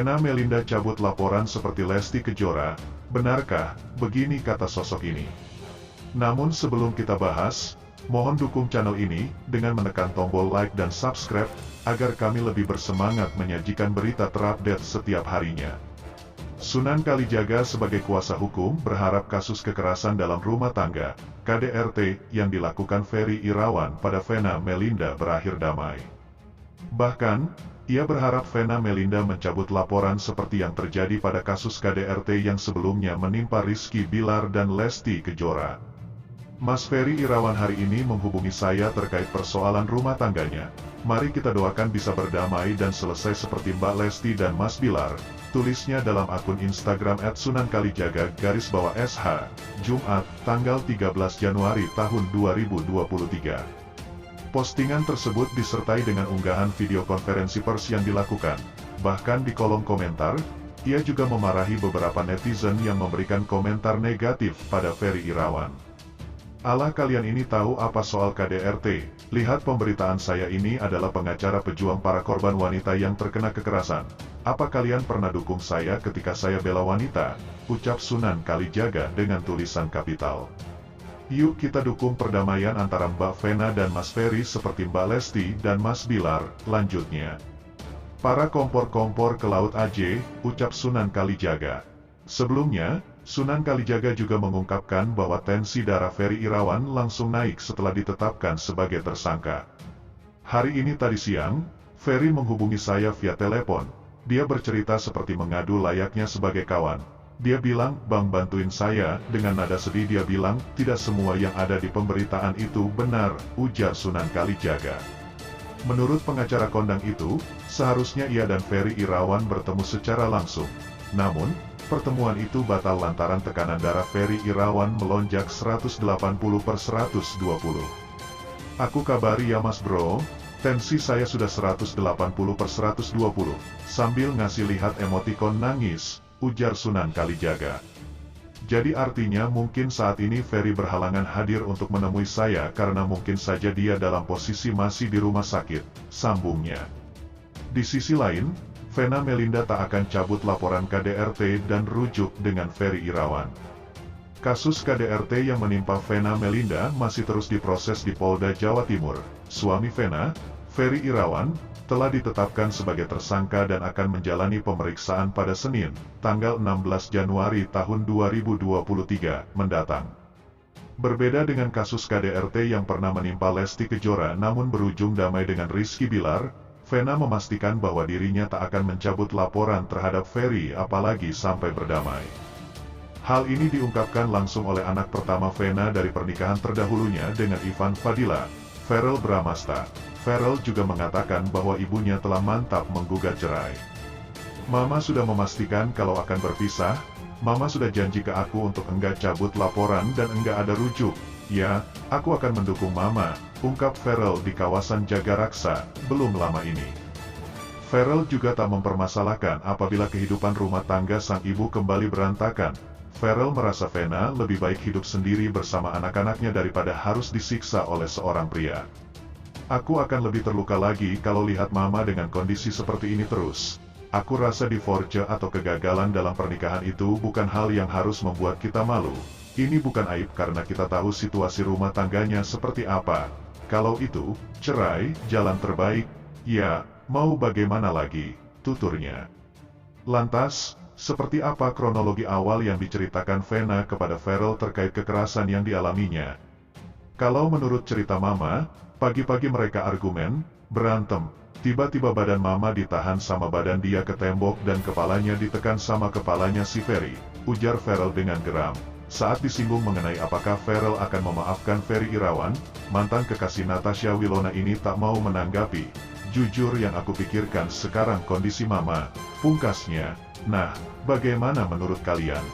Vena Melinda cabut laporan seperti Lesti Kejora, benarkah? Begini kata sosok ini. Namun sebelum kita bahas, mohon dukung channel ini dengan menekan tombol like dan subscribe, agar kami lebih bersemangat menyajikan berita terupdate setiap harinya. Sunan Kalijaga sebagai kuasa hukum berharap kasus kekerasan dalam rumah tangga, KDRT, yang dilakukan Ferry Irawan pada Vena Melinda berakhir damai. Bahkan, ia berharap Vena Melinda mencabut laporan seperti yang terjadi pada kasus KDRT yang sebelumnya menimpa Rizky Bilar dan Lesti Kejora. Mas Ferry Irawan hari ini menghubungi saya terkait persoalan rumah tangganya. Mari kita doakan bisa berdamai dan selesai seperti Mbak Lesti dan Mas Bilar, tulisnya dalam akun Instagram @sunankalijaga_sh, Jumat, tanggal 13 Januari tahun 2023. Postingan tersebut disertai dengan unggahan video konferensi pers yang dilakukan. Bahkan di kolom komentar, ia juga memarahi beberapa netizen yang memberikan komentar negatif pada Ferry Irawan. Alah, kalian ini tahu apa soal KDRT? Lihat pemberitaan saya ini adalah pengacara pejuang para korban wanita yang terkena kekerasan. Apa kalian pernah dukung saya ketika saya bela wanita? Ucap Sunan Kalijaga dengan tulisan kapital. Yuk kita dukung perdamaian antara Mbak Vena dan Mas Ferry seperti Mbak Lesti dan Mas Bilar, lanjutnya. Para kompor-kompor ke laut aja, ucap Sunan Kalijaga. Sebelumnya, Sunan Kalijaga juga mengungkapkan bahwa tensi darah Ferry Irawan langsung naik setelah ditetapkan sebagai tersangka. Hari ini tadi siang, Ferry menghubungi saya via telepon. Dia bercerita seperti mengadu layaknya sebagai kawan. Dia bilang, "Bang, bantuin saya." Dengan nada sedih dia bilang, "Tidak semua yang ada di pemberitaan itu benar," ujar Sunan Kalijaga. Menurut pengacara kondang itu, seharusnya ia dan Ferry Irawan bertemu secara langsung. Namun, pertemuan itu batal lantaran tekanan darah Ferry Irawan melonjak 180/120. "Aku kabari ya Mas Bro, tensi saya sudah 180/120, sambil ngasih lihat emotikon nangis, ujar Sunan Kalijaga. Jadi artinya mungkin saat ini Ferry berhalangan hadir untuk menemui saya karena mungkin saja dia dalam posisi masih di rumah sakit, sambungnya. Di sisi lain, Vena Melinda tak akan cabut laporan KDRT dan rujuk dengan Ferry Irawan. Kasus KDRT yang menimpa Vena Melinda masih terus diproses di Polda Jawa Timur. Suami Vena, Ferry Irawan, telah ditetapkan sebagai tersangka dan akan menjalani pemeriksaan pada Senin, tanggal 16 Januari tahun 2023 mendatang. Berbeda dengan kasus KDRT yang pernah menimpa Lesti Kejora namun berujung damai dengan Rizky Bilar, Vena memastikan bahwa dirinya tak akan mencabut laporan terhadap Ferry apalagi sampai berdamai. Hal ini diungkapkan langsung oleh anak pertama Vena dari pernikahan terdahulunya dengan Ivan Fadila, Verrel Bramasta. Verrel juga mengatakan bahwa ibunya telah mantap menggugat cerai. "Mama sudah memastikan kalau akan berpisah, Mama sudah janji ke aku untuk enggak cabut laporan dan enggak ada rujuk. Ya, aku akan mendukung Mama," ungkap Verrel di kawasan Jagaraksa, belum lama ini. Verrel juga tak mempermasalahkan apabila kehidupan rumah tangga sang ibu kembali berantakan. Verrel merasa Vena lebih baik hidup sendiri bersama anak-anaknya daripada harus disiksa oleh seorang pria. "Aku akan lebih terluka lagi kalau lihat Mama dengan kondisi seperti ini terus. Aku rasa divorce atau kegagalan dalam pernikahan itu bukan hal yang harus membuat kita malu. Ini bukan aib karena kita tahu situasi rumah tangganya seperti apa. Kalau itu, cerai, jalan terbaik, ya, mau bagaimana lagi," tuturnya. Lantas, seperti apa kronologi awal yang diceritakan Vena kepada Verrel terkait kekerasan yang dialaminya? Kalau menurut cerita Mama, pagi-pagi mereka argumen, berantem, tiba-tiba badan Mama ditahan sama badan dia ke tembok dan kepalanya ditekan sama kepalanya si Ferry, ujar Verrel dengan geram. Saat disinggung mengenai apakah Verrel akan memaafkan Ferry Irawan, mantan kekasih Natasha Wilona ini tak mau menanggapi. "Jujur yang aku pikirkan sekarang kondisi Mama," pungkasnya. "Nah, bagaimana menurut kalian?"